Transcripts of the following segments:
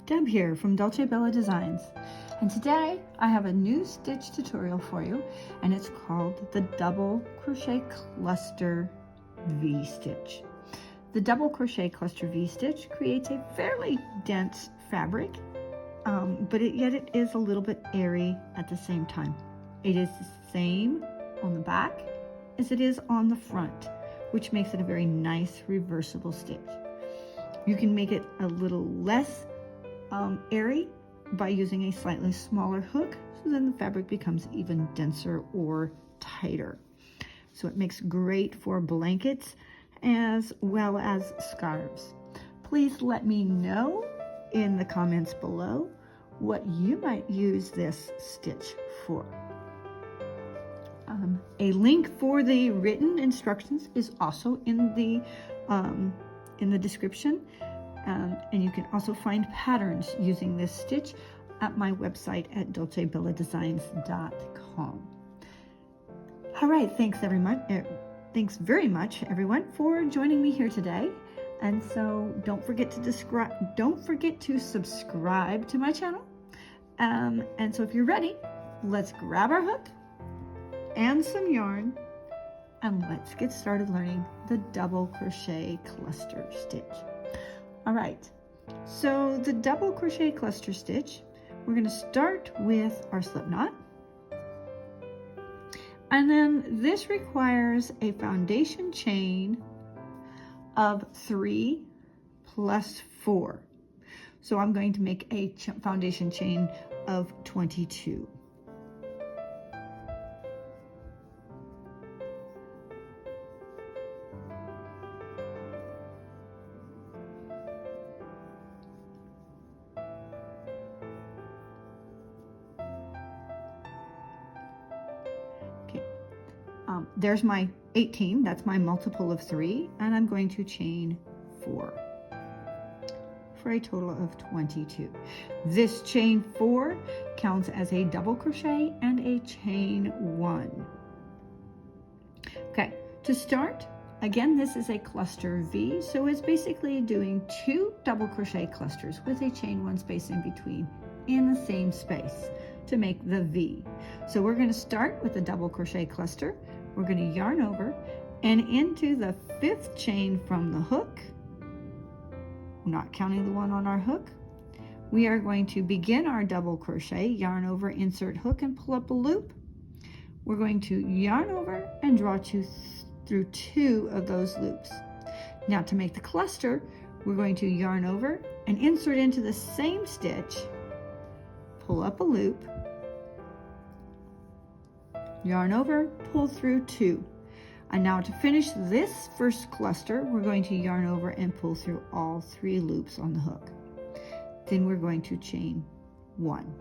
Deb here from DulceBella Designs, and today I have a new stitch tutorial for you, and it's called the double crochet cluster V-stitch. The double crochet cluster V-stitch creates a fairly dense fabric, but yet it is a little bit airy at the same time. It is the same on the back as it is on the front, which makes it a very nice reversible stitch. You can make it a little less airy by using a slightly smaller hook, so then the fabric becomes even denser or tighter. So it makes great for blankets as well as scarves. Please let me know in the comments below what you might use this stitch for. A link for the written instructions is also in the description. And you can also find patterns using this stitch at my website at DulceBellaDesigns.com. All right, thanks very much everyone for joining me here today. And so don't forget to subscribe to my channel. And so if you're ready, let's grab our hook and some yarn and let's get started learning the double crochet cluster stitch. All right, so the double crochet cluster stitch, we're going to start with our slip knot. And then this requires a foundation chain of 3 plus 4. So I'm going to make a foundation chain of 22. There's my 18, that's my multiple of 3, and I'm going to chain 4 for a total of 22. This chain 4 counts as a double crochet and a chain 1. Okay, to start, again, this is a cluster V, so it's basically doing 2 double crochet clusters with a chain 1 space in between in the same space to make the V. So we're going to start with a double crochet cluster. We're going to yarn over and into the 5th chain from the hook, not counting the one on our hook, we are going to begin our double crochet, yarn over, insert hook, and pull up a loop. We're going to yarn over and draw through 2 of those loops. Now to make the cluster, we're going to yarn over and insert into the same stitch, pull up a loop, yarn over, pull through 2. And now to finish this first cluster, we're going to yarn over and pull through all 3 loops on the hook. Then we're going to chain 1.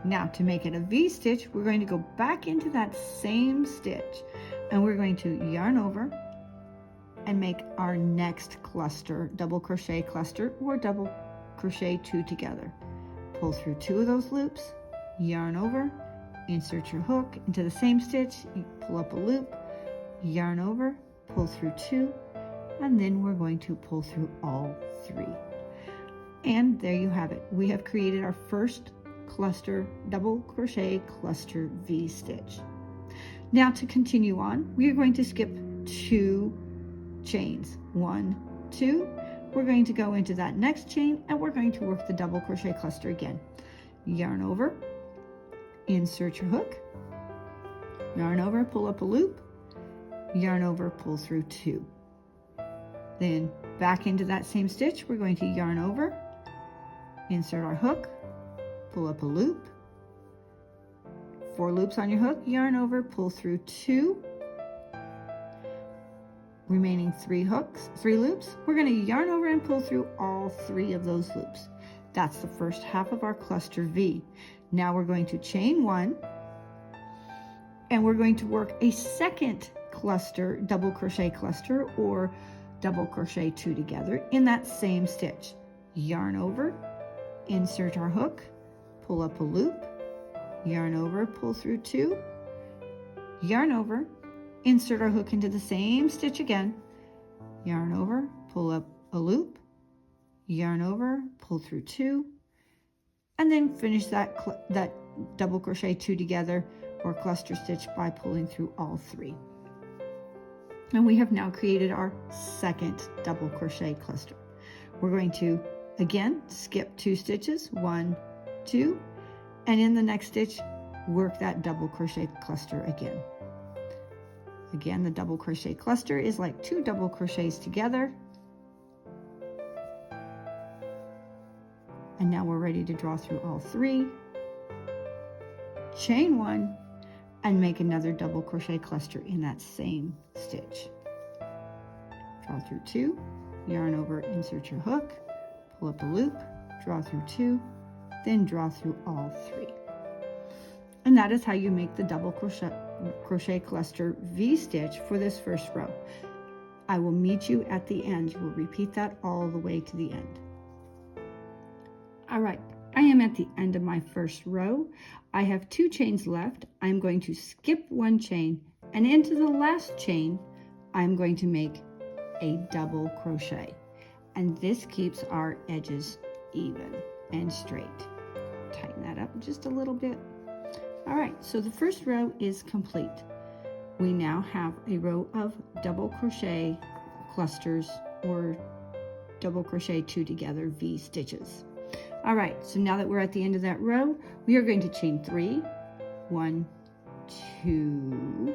Now to make it a V-stitch, we're going to go back into that same stitch and we're going to yarn over and make our next cluster, double crochet cluster, or double crochet 2 together. Pull through 2 of those loops, yarn over, insert your hook into the same stitch, you pull up a loop, yarn over, pull through 2, and then we're going to pull through all 3. And there you have it. We have created our first cluster, double crochet cluster V stitch. Now to continue on, we are going to skip 2 chains. 1, 2. We're going to go into that next chain and we're going to work the double crochet cluster again. Yarn over, insert your hook, yarn over, pull up a loop, yarn over, pull through 2. Then back into that same stitch, we're going to yarn over, insert our hook, pull up a loop, 4 loops on your hook, yarn over, pull through 2, remaining 3 loops, we're going to yarn over and pull through all 3 of those loops. That's the first half of our cluster V. Now we're going to chain 1 and we're going to work a second cluster, double crochet cluster, or double crochet 2 together in that same stitch. Yarn over, insert our hook, pull up a loop, yarn over, pull through 2, yarn over, insert our hook into the same stitch again, yarn over, pull up a loop, yarn over, pull through 2, and then finish that double crochet 2 together or cluster stitch by pulling through all 3. And we have now created our second double crochet cluster. We're going to again skip 2 stitches, 1, 2, and in the next stitch work that double crochet cluster again. Again, the double crochet cluster is like 2 double crochets together. And now we're ready to draw through all 3, chain 1, and make another double crochet cluster in that same stitch. Draw through 2, yarn over, insert your hook, pull up a loop, draw through 2, then draw through all 3. And that is how you make the double crochet cluster V-stitch for this first row. I will meet you at the end. We'll repeat that all the way to the end. All right, I am at the end of my first row. I have 2 chains left. I'm going to skip 1 chain, and into the last chain, I'm going to make a double crochet. And this keeps our edges even and straight. Tighten that up just a little bit. All right, so the first row is complete. We now have a row of double crochet clusters or double crochet 2 together V stitches. All right, so now that we're at the end of that row, we are going to chain 3, 1, 2,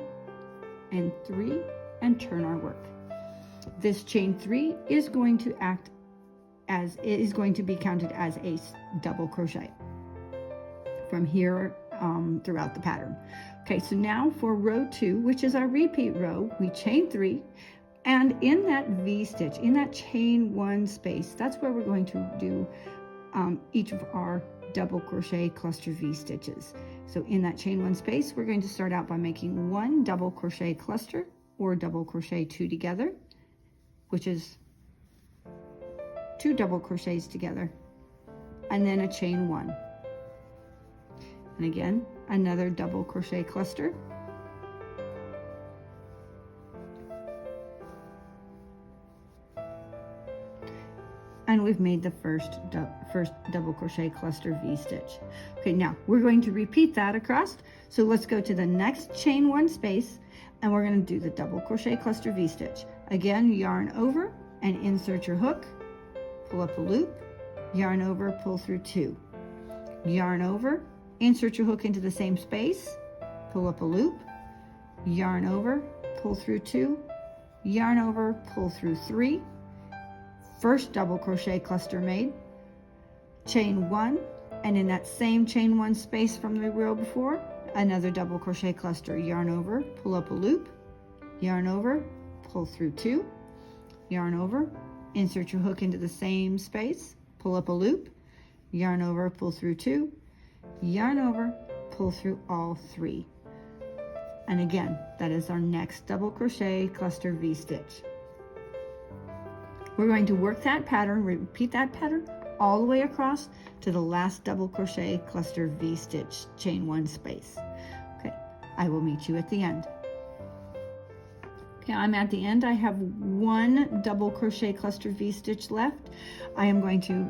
and 3, and turn our work. This chain 3 is going to be counted as a double crochet from here throughout the pattern. Okay, so now for row 2, which is our repeat row, we chain 3, and in that V stitch, in that chain 1 space, that's where we're going to do each of our double crochet cluster V stitches. So in that chain 1 space, we're going to start out by making 1 double crochet cluster or double crochet 2 together, which is 2 double crochets together, and then a chain 1. And again, another double crochet cluster. And we've made the first double crochet cluster V stitch. Okay, now we're going to repeat that across. So let's go to the next chain 1 space, and we're going to do the double crochet cluster V stitch. Again, yarn over and insert your hook, pull up a loop, yarn over, pull through 2, yarn over, insert your hook into the same space, pull up a loop, yarn over, pull through 2, yarn over, pull through 3, first double crochet cluster made, chain 1, and in that same chain 1 space from the row before, another double crochet cluster, yarn over, pull up a loop, yarn over, pull through 2, yarn over, insert your hook into the same space, pull up a loop, yarn over, pull through 2, yarn over, pull through all 3. And again, that is our next double crochet cluster V stitch. We're going to work that pattern, repeat that pattern all the way across to the last double crochet cluster V stitch, chain 1 space. Okay, I will meet you at the end. Okay, I'm at the end. I have 1 double crochet cluster V stitch left. I am going to,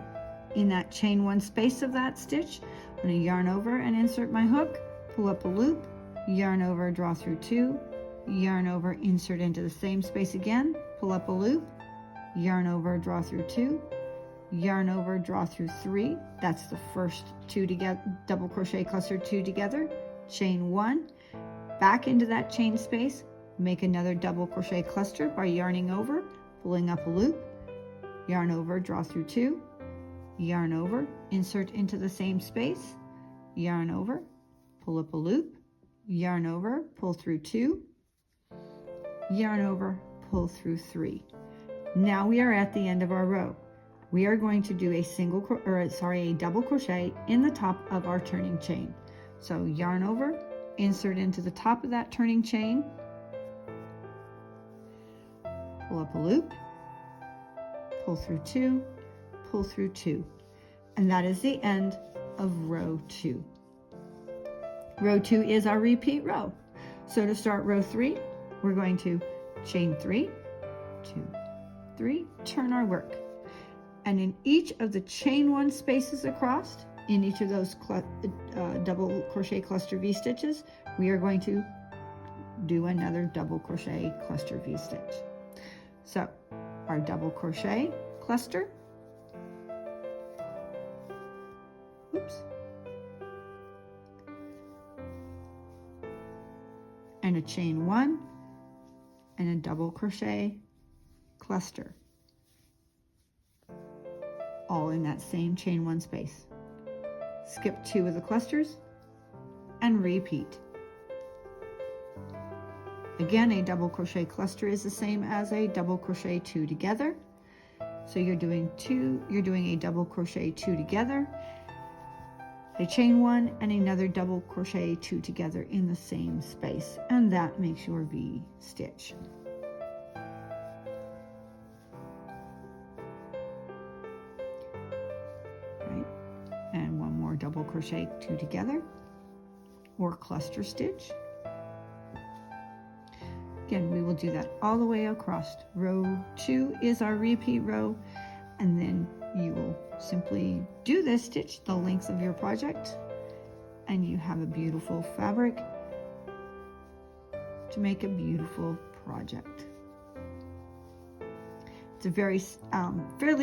in that chain 1 space of that stitch, I'm going to yarn over and insert my hook, pull up a loop, yarn over, draw through 2, yarn over, insert into the same space again, pull up a loop, yarn over, draw through 2, yarn over, draw through 3. That's the first 2 together, double crochet cluster 2 together, chain 1, back into that chain space, make another double crochet cluster by yarning over, pulling up a loop, yarn over, draw through 2, yarn over, insert into the same space, yarn over, pull up a loop, yarn over, pull through 2, yarn over, pull through 3. Now we are at the end of our row. We are going to do a double crochet in the top of our turning chain. So yarn over, insert into the top of that turning chain, pull up a loop, pull through 2, pull through 2, and that is the end of row 2. Row 2 is our repeat row. So to start row 3, we're going to chain 3, 2, 3, turn our work, And in each of the chain 1 spaces across, in each of those double crochet cluster V-stitches, we are going to do another double crochet cluster V-stitch. So our double crochet cluster, oops, and a chain 1 and a double crochet cluster, all in that same chain 1 space. Skip 2 of the clusters and repeat. Again, a double crochet cluster is the same as a double crochet 2 together. So you're doing a double crochet 2 together, a chain 1 and another double crochet 2 together in the same space, and that makes your V stitch. Right. And one more double crochet 2 together or cluster stitch. Again, we will do that all the way across. Row 2 is our repeat row, and then you will simply do this stitch the length of your project, and you have a beautiful fabric to make a beautiful project. It's a very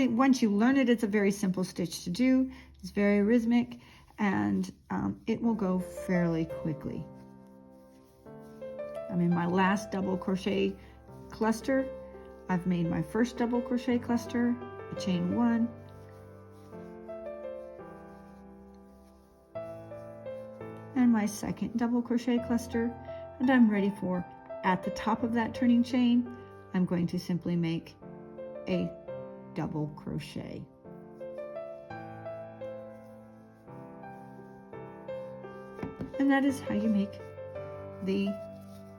once you learn it, it's a very simple stitch to do. It's very rhythmic, and it will go fairly quickly. I'm in my last double crochet cluster. I've made my first double crochet cluster, a chain 1, and my second double crochet cluster, and I'm ready for, at the top of that turning chain, I'm going to simply make a double crochet. And that is how you make the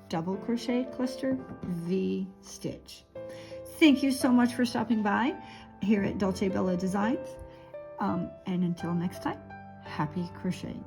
double crochet cluster V stitch. Thank you so much for stopping by here at DulceBella Designs. And until next time, happy crocheting.